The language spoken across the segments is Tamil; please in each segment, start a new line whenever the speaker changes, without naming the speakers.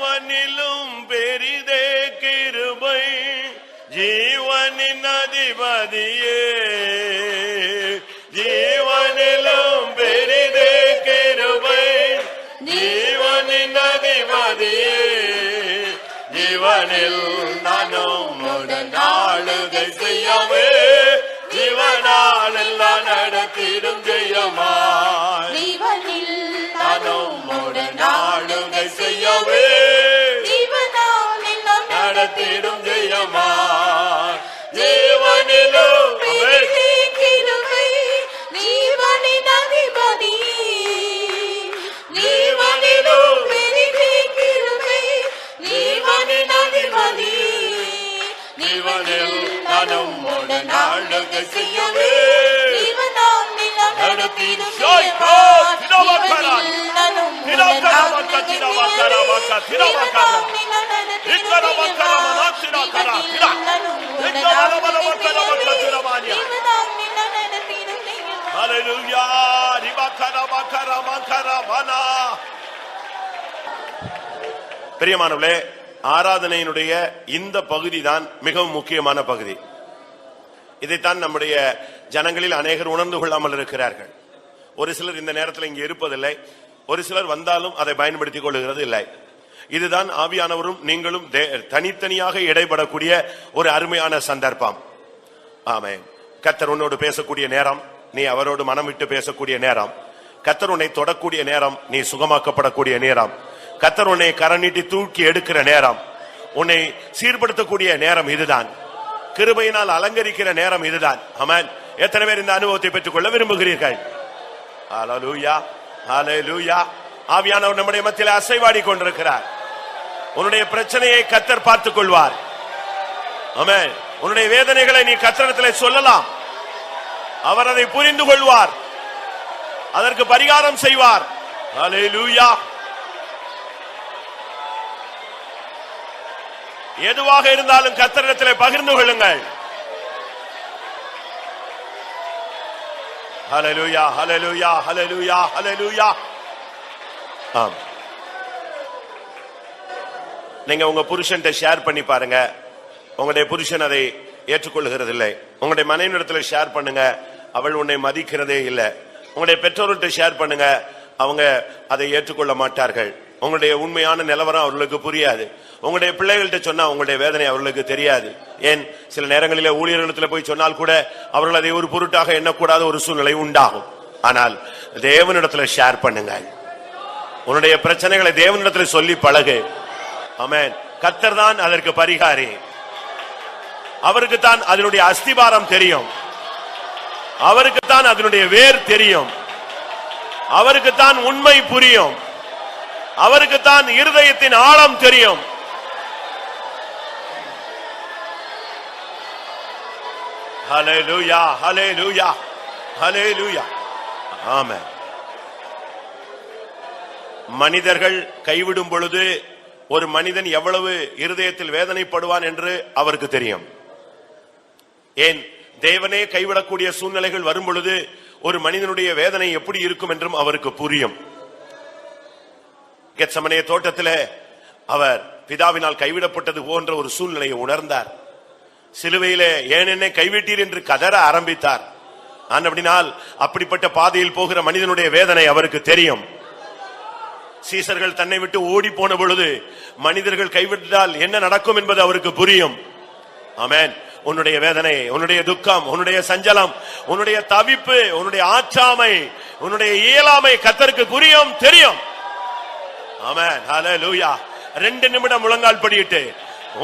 ஜீவனிலும் பெரிதே கிருபை, ஜீவனின் அதிபதியே. ஜீவனிலும் பெரிதே கிருபை, ஜீவனின் அதிபதியே. ஜீவனில் நானும் உடன் ஆளுகை செய்யவே, ஜீவனால் எல்லாம் நடத்திடும் ஜெயமா. ஜீவனில் நானும் உடன் ஆளுகை செய்யவே, ஜீவனால் எல்லாம் நடத்திடும் ஜெயமா. ஜீவனிலும் கிருபை, ஜீவனின் அதிபதி. ஜீவனிலும் கிருபை, ஜீவனின் அதிபதி. ஜீவனில் நானும் உடன் ஆளுகை செய்யவே, ஜீவனால் எல்லாம் நடத்திடும் ஜெயமா. பிரியமானவர்களே, ஆராதனையினுடைய இந்த பகுதி தான் மிகவும் முக்கியமான பகுதி. இதைத்தான் நம்முடைய ஜனங்களில் அநேகர் உணர்ந்து கொள்ளாமல் இருக்கிறார்கள். ஒரு சிலர் இந்த நேரத்தில் இங்கே இருப்பதில்லை, ஒரு சிலர் வந்தாலும் அதை பயன்படுத்திக் கொள்ளுகிறது இல்லை. இதுதான் ஆவியானவரும் நீங்களும் தனித்தனியாக இடைபடக்கூடிய ஒரு அருமையான சந்தர்ப்பம். ஆமென். கர்த்தர் உன்னோடு பேசக்கூடிய நேரம், நீ அவரோடு மனம் விட்டு பேசக்கூடிய நேரம். கர்த்தர் உன்னை தொடக்கூடிய நேரம், நீ சுகமாக்கப்படக்கூடிய நேரம். கர்த்தர் உன்னை கரநீட்டி தூக்கி எடுக்கிற நேரம், உன்னை சீர்படுத்தக்கூடிய நேரம் இதுதான். கிருபையினால் அலங்கரிக்கிற நேரம் இதுதான். ஆமென். எத்தனை பேர் இந்த அனுபவத்தை பெற்றுக் கொள்ள விரும்புகிறீர்கள்? ஹல்லேலூயா, ஹல்லேலூயா. ஆவியானவர் நம்முடைய மத்தியில் அசைவாடி கொண்டிருக்கிறார். உன்னுடைய பிரச்சனையை கர்த்தர் பார்த்துக் கொள்வார். ஆமென். உன்னுடைய வேதனைகளை நீ கர்த்தரிடத்தில் சொல்லலாம். அவர் அதை புரிந்து கொள்வார், அதற்கு பரிகாரம் செய்வார். ஹல்லேலூயா. எதுவாக இருந்தாலும் கர்த்தரிடத்தில் பகிர்ந்து கொள்ளுங்கள். ஹல்லேலூயா, ஹல்லேலூயா, ஹல்லேலூயா, ஹல்லேலூயா. ஆம். நீங்க உங்க புருஷன்ட்ட ஷேர் பண்ணி பாருங்க, உங்களுடைய புருஷன் அதை ஏற்றுக்கொள்கிறது இல்லை. உங்களுடைய மனைவியிடத்தில் ஷேர் பண்ணுங்க, அவள் உன்னை மதிக்கிறதே இல்லை. உங்களுடைய பெற்றோர்கிட்ட ஷேர் பண்ணுங்க, அவங்க அதை ஏற்றுக்கொள்ள மாட்டார்கள். உங்களுடைய உண்மையான நிலவரம் அவர்களுக்கு புரியாது. உங்களுடைய பிள்ளைகள்கிட்ட சொன்னா உங்களுடைய வேதனை அவர்களுக்கு தெரியாது. ஏன், சில நேரங்களில் ஊழியர்களிடத்தில் போய் சொன்னால் கூட அவர்கள் அதை ஒரு பொருட்டாக எண்ணக்கூடாத ஒரு சூழ்நிலை உண்டாகும். ஆனால் தேவனிடத்தில் ஷேர் பண்ணுங்க. உன்னுடைய பிரச்சனைகளை தேவனிடத்தில் சொல்லி பழகு. ஆமென். கர்த்தர் தான் அதற்கு பரிகாரி. அவருக்கு தான் அதனுடைய அஸ்திபாரம் தெரியும், அவருக்கு தான் அதனுடைய வேர் தெரியும், அவருக்கு தான் உண்மை புரியும், அவருக்கு தான் இருதயத்தின் ஆழம் தெரியும். ஹல்லேலூயா, ஹல்லேலூயா, ஹல்லேலூயா. ஆமென். மனிதர்கள் கைவிடும் பொழுது ஒரு மனிதன் எவ்வளவு இருதயத்தில் வேதனைப்படுவான் என்று அவருக்கு தெரியும். ஏன், தேவனே கைவிடக்கூடிய சூழ்நிலைகள் வரும் பொழுது ஒரு மனிதனுடைய வேதனை எப்படி இருக்கும் என்றும் அவருக்கு புரியும். கெத்சமனே தோட்டத்தில் அவர் பிதாவினால் கைவிடப்பட்டது போன்ற ஒரு சூழ்நிலையை உணர்ந்தார். சிலுவையிலே ஏன் என்னை கைவிட்டீர் என்று கதற ஆரம்பித்தார். அப்படினால் அப்படிப்பட்ட பாதையில் போகிற மனிதனுடைய வேதனை அவருக்கு தெரியும். சீசர்கள் தன்னை விட்டு ஓடி போன பொழுது மனிதர்கள் கைவிட்டால் என்ன நடக்கும் என்பது அவருக்கு புரியும். ஆமென். உன்னுடைய வேதனை, உன்னுடைய துக்கம், உன்னுடைய சஞ்சலம், உன்னுடைய தவிப்பு, உன்னுடைய ஆற்றாமை, உன்னுடைய இயலாமை கர்த்தருக்கு புரியும், தெரியும். ஆமென். ஹல்லேலூயா. 2 நிமிடம் முழங்கால் படியிட்டு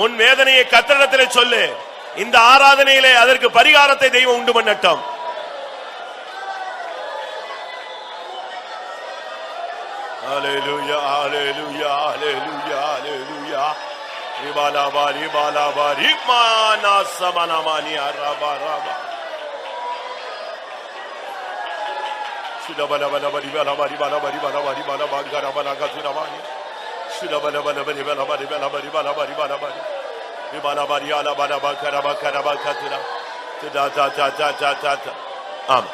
உன் வேதனையை கர்த்தரிடத்தில் சொல்லு. இந்த ஆராதனையிலே அதற்கு பரிகாரத்தை தெய்வம் உண்டு பண்ணட்டும். ஹல்லேலூயா, ஹல்லேலூயா, ஹல்லேலூயா, ஹல்லேலூயா. ரிபாலாபா ரிபாலாபா ரிமானா சமனமானி அரபா ரபா. சுடபலபலப ரிபாலாபா ரிபாலாபா ரிபாலாபா ரிபாலாபா கரபலா கதுரமானி. சுடபலபலப ரிபாலாபா ரிபாலாபா ரிபாலாபா ரிபாலாபா ரிபாலாபா ரியாலாபா ரபா கரபா கரபா கதுரா. தா தா தா தா தா தா. ஆம்.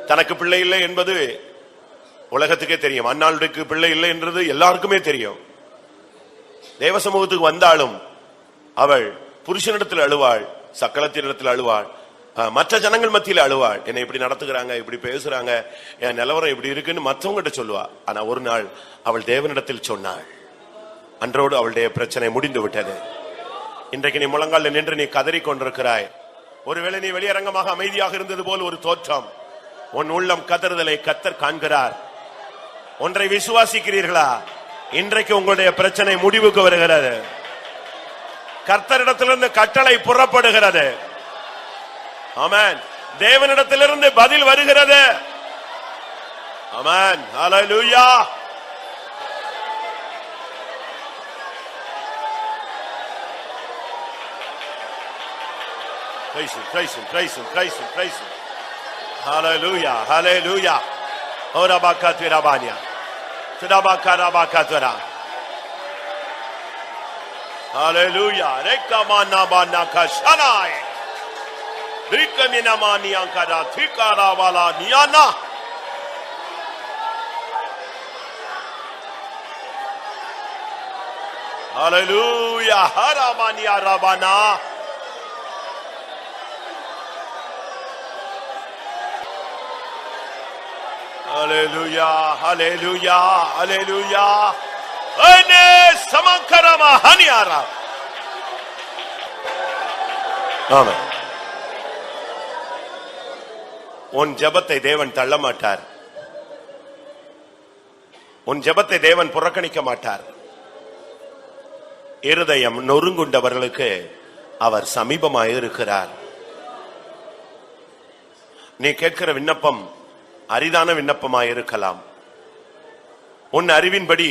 தனக்கு பிள்ளை இல்லை என்பது உலகத்துக்கே தெரியும். அன்னாளுக்கு பிள்ளை இல்லை என்றது எல்லாருக்குமே தெரியும். தேவ சமூகத்துக்கு வந்தாலும் அவள் புருஷனிடத்தில் அழுவாள், சக்களத்தினிடத்தில் அழுவாள், மற்ற ஜனங்கள் மத்தியில் அழுவாள். என்னை இப்படி நடத்துகிறாங்க, இப்படி பேசுறாங்க, என் நிலவரம் இப்படி இருக்குன்னு மற்றவங்கிட்ட சொல்லுவா. ஆனா ஒரு நாள் அவள் தேவனிடத்தில் சொன்னாள். அன்றோடு அவளுடைய பிரச்சனை முடிந்து விட்டது. இன்றைக்கு நீ முழங்காலில் நின்று நீ கதறி கொண்டிருக்கிறாய். ஒருவேளை நீ வெளியரங்கமாக அமைதியாக இருந்தது போல் ஒரு தோற்றம். உன் உள்ளம் கதறுதலை கர்த்தர் காண்கிறார். ஒன்றை விசுவாசிக்கிறீர்களா? இன்றைக்கு உங்களுடைய பிரச்சனை முடிவுக்கு வருகிறது. கர்த்தரிடத்திலிருந்து கட்டளை புறப்படுகிறது. ஆமென். தேவனிடத்திலிருந்து பதில் வருகிறது. ஆமென். ஹல்லேலூயா. Praise him, praise him, praise him, praise him, praise him. Hallelujah, hallelujah. Ora bakatira banya. Tudabakara bakatira. Hallelujah. Rekamana bana kashanai. Rikamina mani ankara thikara wala niyana. Hallelujah. Haramani arabana. Hallelujah, hallelujah, hallelujah. Ane samakarama haniyara. Amen. உன் ஜெபத்தை தேவன் தள்ள மாட்டார். உன் ஜெபத்தை தேவன் புறக்கணிக்க மாட்டார். இருதயம் நொறுங்குண்டவர்களுக்கு அவர் சமீபமாக இருக்கிறார். நீ கேட்கிற விண்ணப்பம் அரிதான விண்ணப்பமாக இருக்கலாம். உன் அறிவின்படி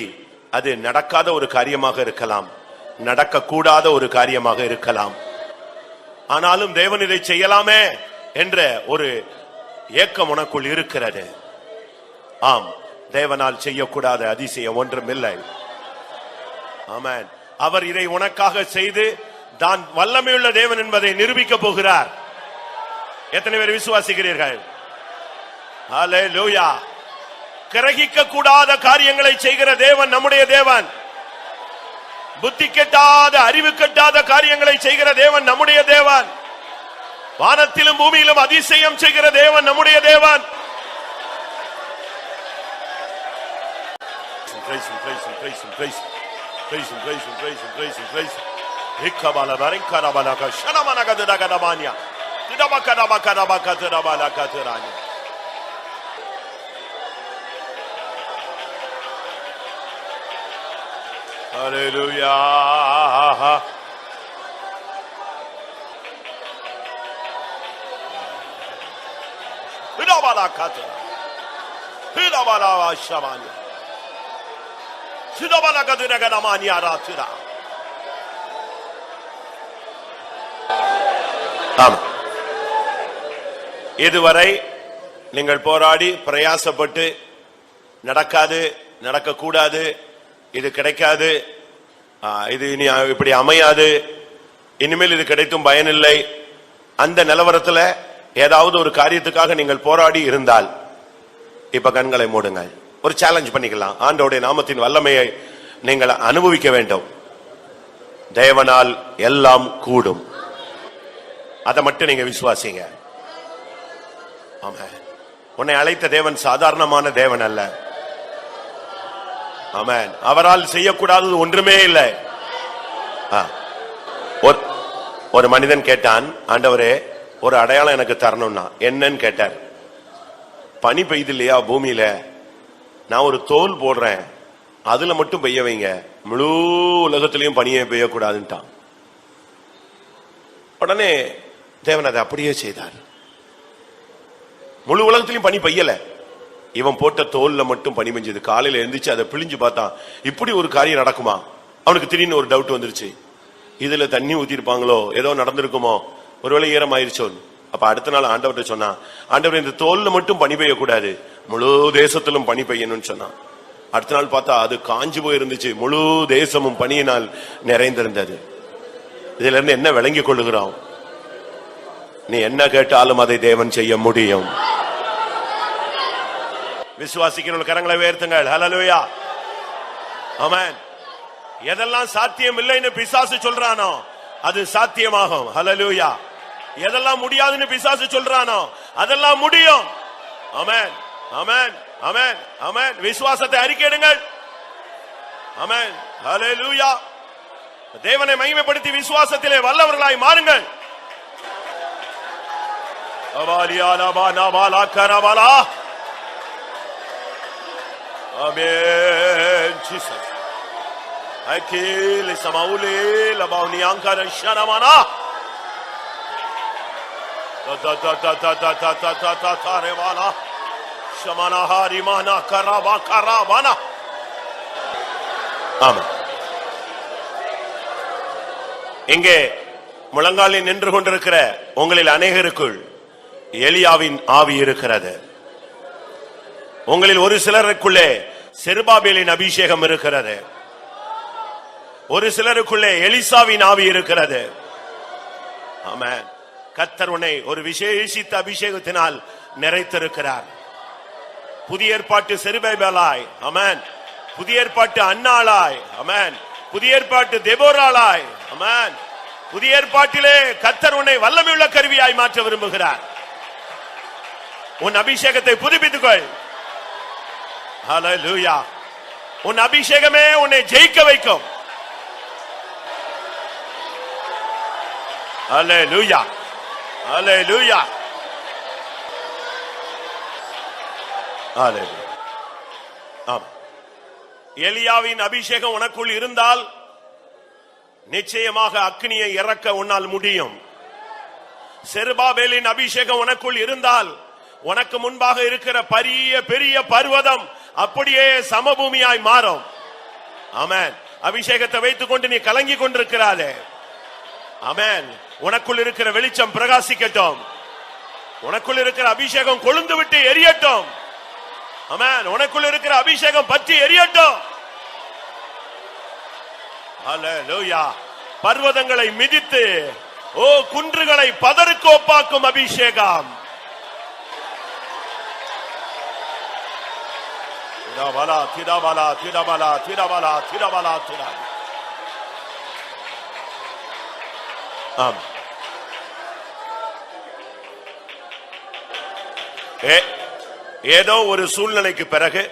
அது நடக்காத ஒரு காரியமாக இருக்கலாம், நடக்கக்கூடாத ஒரு காரியமாக இருக்கலாம். ஆனாலும் தேவன் இதை செய்யலாமே என்ற ஒரு ஏக்கம் உனக்குள் இருக்கிறது. ஆம், தேவனால் செய்யக்கூடாத அதிசயம் ஒன்றும் இல்லை. ஆமென். அவர் இதை உனக்காக செய்து தான் வல்லமையுள்ள தேவன் என்பதை நிரூபிக்க போகிறார். எத்தனை பேர் விசுவாசிக்கிறீர்கள்? ஹல்லேலூயா. கிரகிக்க கூடாத காரியங்களை செய்கிற தேவன் நம்முடைய தேவன். புத்தி கெட்டாத, அறிவு கெட்டாத காரியங்களை செய்கிற தேவன் நம்முடைய தேவன். வானத்திலும் பூமியிலும் அதிசயம் செய்கிற தேவன் நம்முடைய தேவன். Hallelujah. Hidabala kata. Hidabala shamanya. Hidabala kaduna ganamanya ratira. ஆம். இதுவரை நீங்கள் போராடி பிரயாசப்பட்டு நடக்காது, நடக்கக்கூடாது, இது கிடைக்காது, இது இனி இப்படி அமையாது, இனிமேல் இது கிடைத்தும் பயனில்லை, அந்த நிலவரத்தில் ஏதாவது ஒரு காரியத்துக்காக நீங்கள் போராடி இருந்தால் இப்ப கண்களை மூடுங்கள். ஒரு சேலஞ்ச் பண்ணிக்கலாம். ஆண்டவருடைய நாமத்தின் வல்லமையை நீங்கள் அனுபவிக்க வேண்டும். தேவனால் எல்லாம் கூடும். அதை மட்டும் நீங்க விசுவாசிங்க. ஆமென். உன்னை அழைத்த தேவன் சாதாரணமான தேவன் அல்ல. ஆமென். அவரால் செய்யக்கூடாதது ஒன்றுமே இல்லை. ஒரு மனிதன் கேட்டான், ஆண்டவரே ஒரு அடையாளம் எனக்கு தரணும்னா என்னன்னு கேட்டார். பனி பெய்து இல்லையா பூமியில, நான் ஒரு தோல் போடுறேன், அதுல மட்டும் பெய்ய வைங்க, முழு உலகத்திலையும் பனியை பெய்யக்கூடாதுன்ட்டான். உடனே தேவன் அதை அப்படியே செய்தார். முழு உலகத்திலையும் பனி பெய்யல, இவன் போட்ட தோல்ல மட்டும் பனி பெஞ்சது. காலையில எழுந்திரிச்சு அதை பிழிஞ்சு பார்த்தான். இப்படி ஒரு காரியம் நடக்குமா? அவனுக்கு திடீர்னு ஒரு டவுட் வந்துருச்சு. இதுல தண்ணி ஊத்திருப்பாங்களோ, ஏதோ நடந்திருக்குமோ, ஒருவேளை ஈரம் ஆயிருச்சோ. அப்ப அடுத்த நாள் ஆண்டவர்கிட்ட சொன்னா, ஆண்டவர் இந்த தோல்ல மட்டும் பனி பெய்யக்கூடாது, முழு தேசத்திலும் பனி பெய்யணும்னு சொன்னான். அடுத்த நாள் பார்த்தா அது காஞ்சு போயிருந்துச்சு, முழு தேசமும் பனியினால் நிறைந்திருந்தது. இதுல இருந்து என்ன விளங்கி கொள்ளுகிறோம்? நீ என்ன கேட்டாலும் அதை தேவன் செய்ய முடியும். விசுவாசிக்கிற கரங்களை உயர்த்துங்கள். ஹல்லேலூயா. ஆமென். எதெல்லாம் சாத்தியம் இல்லைன்னு பிசாசு சொல்றானோ அது சாத்தியமாகும். ஹல்லேலூயா. எதெல்லாம் முடியாதுன்னு பிசாசு சொல்றானோ அதெல்லாம் முடியும். ஆமென், ஆமென், ஆமென், ஆமென். விசுவாசத்தை அறிக்கையிடுங்கள். ஆமென், ஹல்லேலூயா. தேவனை மகிமைப்படுத்தி விசுவாசத்திலே வல்லவர்களாய் மாறுங்கள். ஆமென். ஜீசஸ் அகில் சமாவுலே லபாவுனி அங்கர ஷரமானா ta ta ta ta ta ta ta ta ta ta revana shamana harimana karava karavana. ஆமா, இங்கே முழங்காலில் நின்று கொண்டிருக்கிற உங்களில் அநேகருக்குள் எலியாவின் ஆவி இருக்கிறது. உங்களில் ஒரு சிலருக்குள்ளே செருபாபேலின் அபிஷேகம் இருக்கிறது. ஒரு சிலருக்குள்ளே எலிசாவின் ஆவி இருக்கிறது. ஆமென். கர்த்தர் உன்னை ஒரு விசேஷித்த அபிஷேகத்தினால் நிறைத்திருக்கிறார். புதிய ஏற்பாட்டு செருபாபேலாய், ஆமென். புதிய ஏற்பாட்டு அன்னாளாய், ஆமென். புதிய ஏற்பாட்டு தெபோராளாய், ஆமென். புதிய ஏற்பாட்டிலே கர்த்தர் உன்னை வல்லமையுள்ள கருவியாய் மாற்ற விரும்புகிறார். உன் அபிஷேகத்தை புதுப்பித்துக்கொள். ஹல்லேலூயா. உன் அபிஷேகமே உன்னை ஜெயிக்க வைக்கும். ஹல்லேலூயா, ஹல்லேலூயா, ஹல்லேலூயா. ஆமா, எலியாவின் அபிஷேகம் உனக்குள் இருந்தால் நிச்சயமாக அக்கினியை இறக்க உன்னால் முடியும். செருபாபேலின் அபிஷேகம் உனக்குள் இருந்தால் உனக்கு முன்பாக இருக்கிற பெரிய பர்வதம் அப்படியே சமபூமியாய் மாறும். ஆமென். அபிஷேகத்தை வைத்துக் கொண்டு நீ கலங்கி கொண்டிருக்கிறாளே, ஆமென். உனக்குள் இருக்கிற வெளிச்சம் பிரகாசிக்கட்டும். உனக்குள் இருக்கிற அபிஷேகம் கொழுந்து விட்டு எரியட்டும். ஆமென். உனக்குள் இருக்கிற அபிஷேகம் பற்றி எரியட்டும். ஹல்லேலூயா. பர்வதங்களை மிதித்து குன்றுகளை பதருக்கு ஒப்பாக்கும் அபிஷேகம். திடபலா திடபலா திடபலா திடபலா திடபலா திட. ஆம். ஏதோ ஒரு சூழ்நிலைக்கு பிறகு,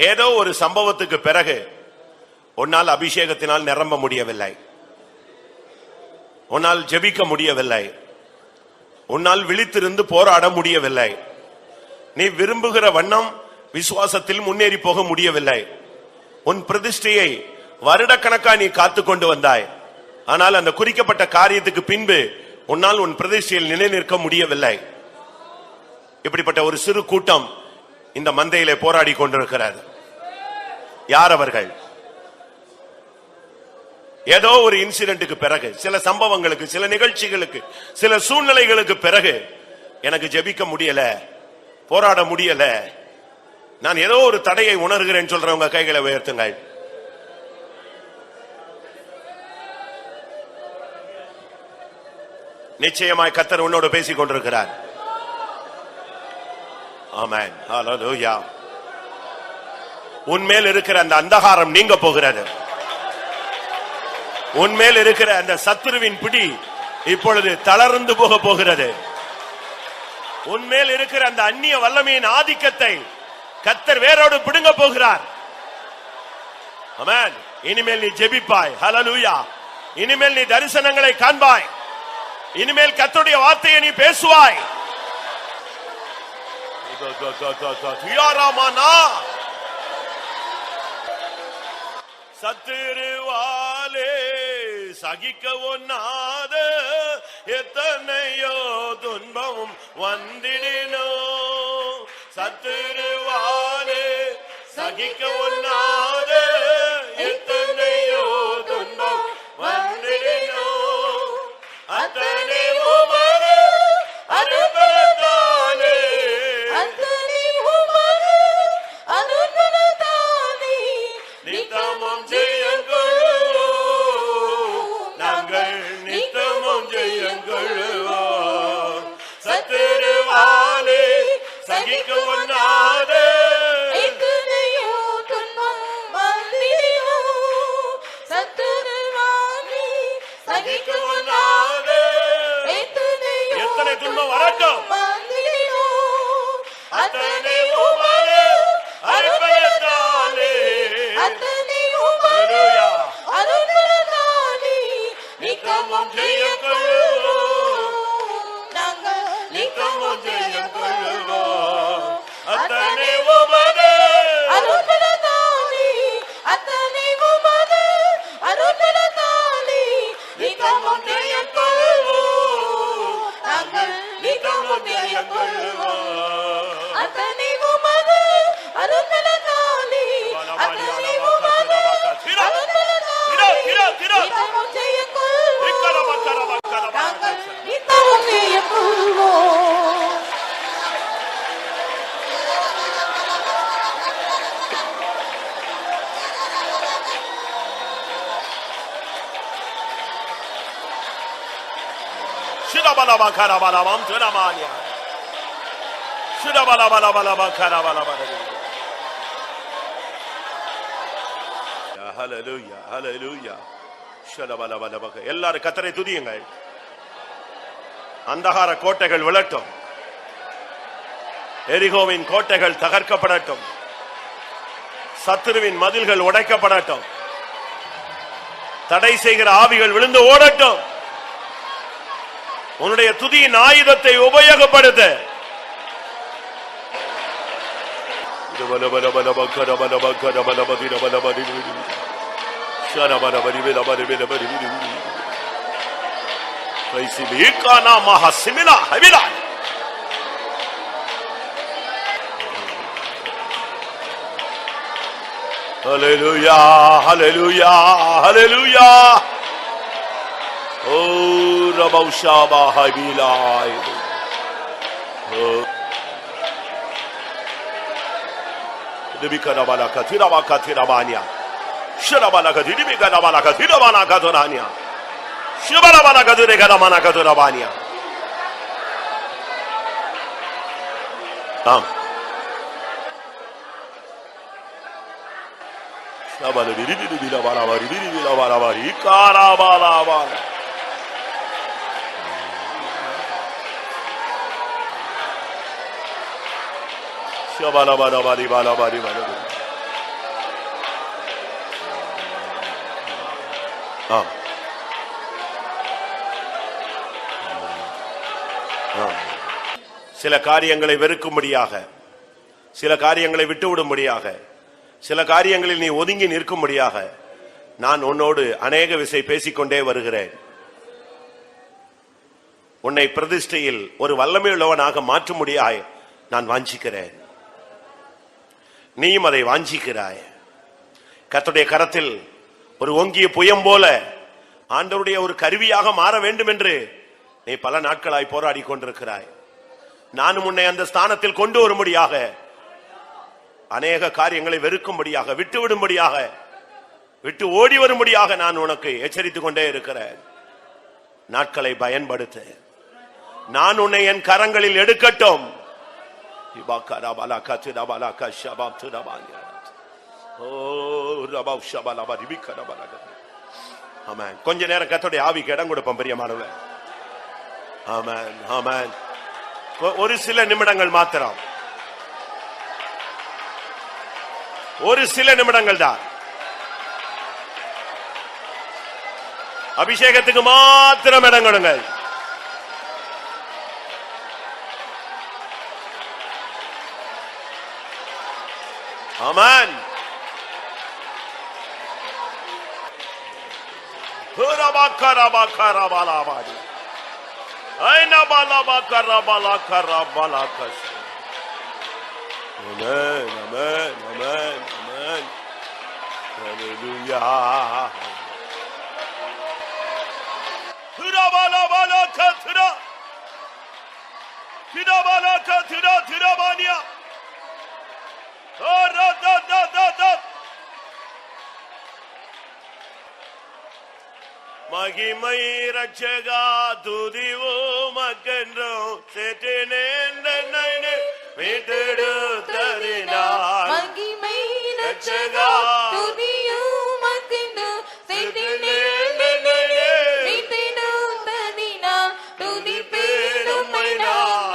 ஏதோ ஒரு சம்பவத்துக்கு பிறகு உன்னால் அபிஷேகத்தினால் நிரம்ப முடியவில்லை, உன்னால் ஜெபிக்க முடியவில்லை, உன்னால் விழித்திருந்து போராட முடியவில்லை, நீ விரும்புகிற வண்ணம் விசுவாசத்தில் முன்னேறி போக முடியவில்லை. உன் பிரதிஷ்டையை வருடக்கணக்கா நீ காத்து கொண்டு வந்தாய். ஆனால் அந்த குறிக்கப்பட்ட காரியத்துக்கு பின்பு உன்னால் உன் பிரதிஷ்டையில் நிலை நிற்க முடியவில்லை. இப்படிப்பட்ட ஒரு சிறு கூட்டம் இந்த மந்தையிலே போராடி கொண்டிருக்கிறது. யார் அவர்கள்? ஏதோ ஒரு இன்சிடென்ட்டுக்கு பிறகு, சில சம்பவங்களுக்கு, சில நிகழ்ச்சிகளுக்கு, சில சூழ்நிலைகளுக்கு பிறகு எனக்கு ஜெபிக்க முடியல, போராட முடியல, நான் ஏதோ ஒரு தடையை உணர்கிறேன் சொல்றவங்க கைகளை உயர்த்துங்கள். நிச்சயமாய் கர்த்தர் உன்னோடு பேசிக் கொண்டிருக்கிறார். ஆமென், ஹல்லேலூயா. உன்மேல் இருக்கிற அந்த அந்தகாரம் நீங்க போகிறது. உன்மேல் இருக்கிற அந்த சத்துருவின் பிடி இப்பொழுது தளர்ந்து போக போகிறது. உன்மேல் இருக்கிற அந்த அந்நிய வல்லமையின் ஆதிக்கத்தை கர்த்தர் வேரோடு பிடுங்க போகிறார். ஆமென். இனிமேல் நீ ஜெபிப்பாய். ஹல்லேலூயா. இனிமேல் நீ தரிசனங்களை காண்பாய். இனிமேல் கர்த்தருடைய வார்த்தையை நீ பேசுவாய். சத்துருவாலே சகிக்க ஒண்ணாத எத்தனையோ துன்பமும் வந்திடினோ, சத்துருவாலே சகிக்க ஒண்ணாத எத்தனையோ துன்பம் வந்திடினோ, அத்தனை உமது அனுபவத்தாலே, அத்தனை உமது அனுபவத்தாலே நித்தமும் ஜெயங்கொள்வோம், நாங்கள் நித்தமும் ஜெயங்கொள்வோம். சத்துருவாலே சகிக்க ஒண்ணாத வளரட்டும். அத்தனை உமது அருள்பலத்தாலே நித்தமும் ஜெயம் கொள்ளுவோம். நாங்கள் நித்தமும் ஜெயம் கொள்ளுவோம். அத்தனை உமது அருள்பலத்தாலே அத்தனை உமது அருள்பலத்தாலே நித்தமும் ஜெயம் கொள்ளுவோம். நாங்கள் நித்தமும் ஜெயம் கொள்ளுவோம். அத்தனை உமது அருள்பலத்தாலே அத்தனை உமது நித்தமும் ஜெயம் கொள்ளுவோம். நாங்கள் நித்தமும் ஜெயம் கொள்ளுவோம். Shirabalabakarabalabam Turamania. Shirabalabalabalabakarabalabam. Hallelujah, hallelujah. Shirabalabalabalabak. எல்லாரும் கர்த்தரை துதியுங்கள். அந்தகார கோட்டைகள் விழட்டும். எரிகோவின் கோட்டைகள் தகர்க்கப்படட்டும். சத்துருவின் மதில்கள் உடைக்கப்படட்டும். தடை செய்கிற ஆவிகள் விழுந்து ஓடட்டும். உன்னுடைய துதியின் ஆயுதத்தை உபயோகப்படுத்த Hallelujah, hallelujah, hallelujah. Oh, Rabaushaba Habilai. Oh, Dibikanabalaka, Tirabaka, Tirabania. Shirabalaka, Dibikanabalaka, Tirabanaka, Torania. Shibarabalaka, Diramanaka, Torabania. Shabala, Bidibila, Balavari, Bidibila, Balavari, Karabala. Shabalabari, Balabari, Balabari. சில காரியங்களை வெறுக்கும்படியாக, சில காரியங்களை விட்டுவிடும்படியாக, சில காரியங்களில் நீ ஒதுங்கி நிற்கும்படியாக நான் உன்னோடு அநேக விசை பேசிக்கொண்டே வருகிறேன். உன்னை பிரதிஷ்டையில் ஒரு வல்லமையுள்ளவனாக மாற்றும்படியாக நான் வாஞ்சிக்கிறேன். நீயும் அதை வாஞ்சிக்கிறாய். கர்த்தருடைய கரத்தில் ஒரு ஓங்கிய புயம் போல ஆண்டவருடைய ஒரு கருவியாக மாற வேண்டும் என்று நீ பல நாட்களாய் போராடி கொண்டிருக்கிறாய். நானும் உன்னை அந்த ஸ்தானத்தில் கொண்டு வரும்படியாக, அநேக காரியங்களை வெறுக்கும்படியாக, விட்டுவிடும்படியாக, விட்டு ஓடி வரும்படியாக நான் உனக்கு எச்சரித்துக் கொண்டே இருக்கிறேன். நாட்களை பயன்படுத்த நான் உன்னை என் கரங்களில் எடுக்கட்டும். கொஞ்ச நேரம் கர்த்தருடைய ஆவிக்கு இடம் கொடுப்போம் பிரியமானவர்களே. ஆமென், ஆமென். ஒரு சில நிமிடங்கள் மாத்திரம், ஒரு சில நிமிடங்கள் தான். அபிஷேகத்துக்கு மாத்திரம் இடம் கொடுங்கள். ஆமென். ஹுரபகரபகரபலபாடி ஐனபலபகரபலகரபலகஷ. Amen, amen, amen, amen. Hallelujah. Hurabalabalakhira. Hirabalakhathira thirabania. Aradadadad. மகிமை ரட்சகா துதிவோ மக்கென்றோ செட்டினேன் மீட்டெடுத்ததினார்.
மகிமை ரட்சகா துதியோ மக்கென்றோ செட்டினேன் மீட்டெடுத்ததினார். துதிப்பேன் உம்மை நான்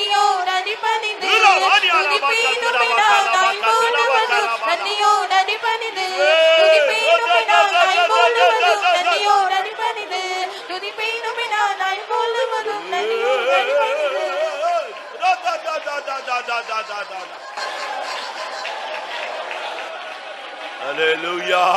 நன்றியோடு அடிபணிந்து துதிப்பேனும் விடாதாய் முழுவதும் நன்றியோடு அடிபணிந்து துதிப்பேனும் விடாதாய் முழுவதும் நன்றியோடு அடிபணிந்து துதிப்பேனும் விடாதாய் முழுவதும் நன்றியோடு அடிபணிந்து.
Hallelujah.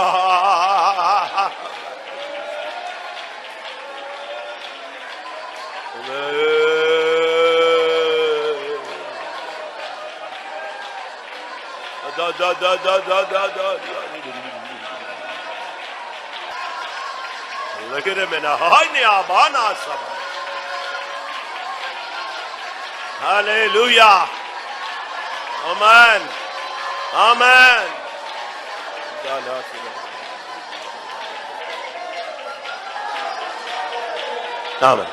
Hallelujah. Amen. Amen. ஆமென்.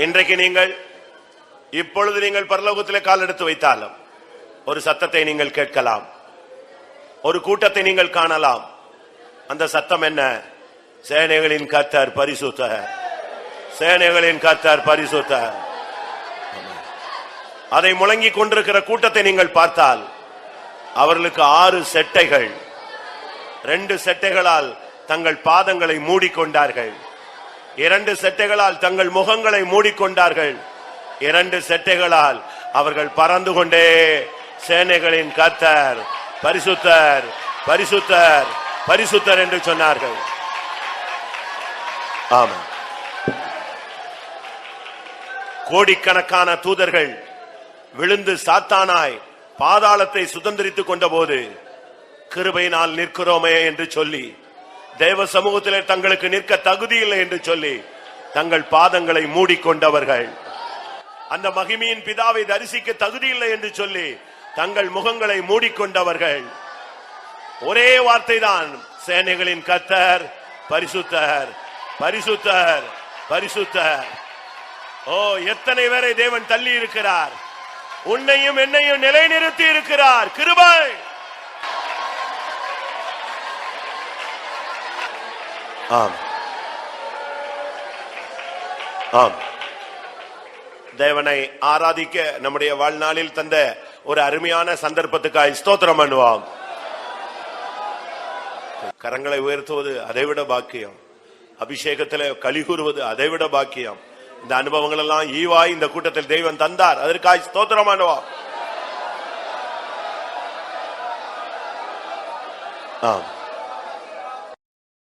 இன்றைக்கு நீங்கள் இப்பொழுது நீங்கள் பரலோகத்திலே கால் எடுத்து வைத்தாலும் ஒரு சத்தத்தை நீங்கள் கேட்கலாம், ஒரு கூட்டத்தை நீங்கள் காணலாம். அந்த சத்தம் என்ன? சேனைகளின் கர்த்தர் பரிசுத்தர், சேனைகளின் கர்த்தர் பரிசுத்தர். அதை முழங்கிக் கொண்டிருக்கிற கூட்டத்தை நீங்கள் பார்த்தால் அவர்களுக்கு 6 செட்டைகள், 2 செட்டைகளால் தங்கள் பாதங்களை மூடிக்கொண்டார்கள், 2 செட்டைகளால் தங்கள் முகங்களை மூடிக்கொண்டார்கள், 2 செட்டைகளால் அவர்கள் பறந்து கொண்டே சேனைகளின் கர்த்தர் பரிசுத்தர் பரிசுத்தர் பரிசுத்தர் என்று சொன்னார்கள். ஆமாம். கோடிக்கணக்கான தூதர்கள் விழுந்து சாத்தானாய் பாதாளத்தை சுதந்திரித்துக் கொண்ட போது கிருபையினால் நிற்கிறோமே என்று சொல்லி, தேவ சமூகத்திலே தங்களுக்கு நிற்க தகுதி இல்லை என்று சொல்லி தங்கள் பாதங்களை மூடிக்கொண்டவர்கள், அந்த மகிமையின் பிதாவை தரிசிக்க தகுதி இல்லை என்று சொல்லி தங்கள் முகங்களை மூடிக்கொண்டவர்கள், ஒரே வார்த்தை தான், சேனைகளின் கர்த்தர் பரிசுத்தர் பரிசுத்தர் பரிசுத்தர். ஓ, எத்தனை பேரை தேவன் தள்ளி இருக்கிறார், உன்னையும் என்னையும் நிலைநிறுத்தி இருக்கிறார். கிருபை. ஆம் ஆம். தேவனை ஆராதிக்க நம்முடைய வாழ்நாளில் தந்த ஒரு அருமையான சந்தர்ப்பத்துக்காய் ஸ்தோத்திரம் பண்ணுவோம். கரங்களை உயர்த்துவது அதைவிட பாக்கியம், அபிஷேகத்திலே களி கூறுவது அதைவிட பாக்கியம். இந்த அனுபவங்கள் எல்லாம் ஈவாய் இந்த கூட்டத்தில் தெய்வம் தந்தார், அதற்காக ஸ்தோத்திரம் பண்ணுவோம். ஆம்.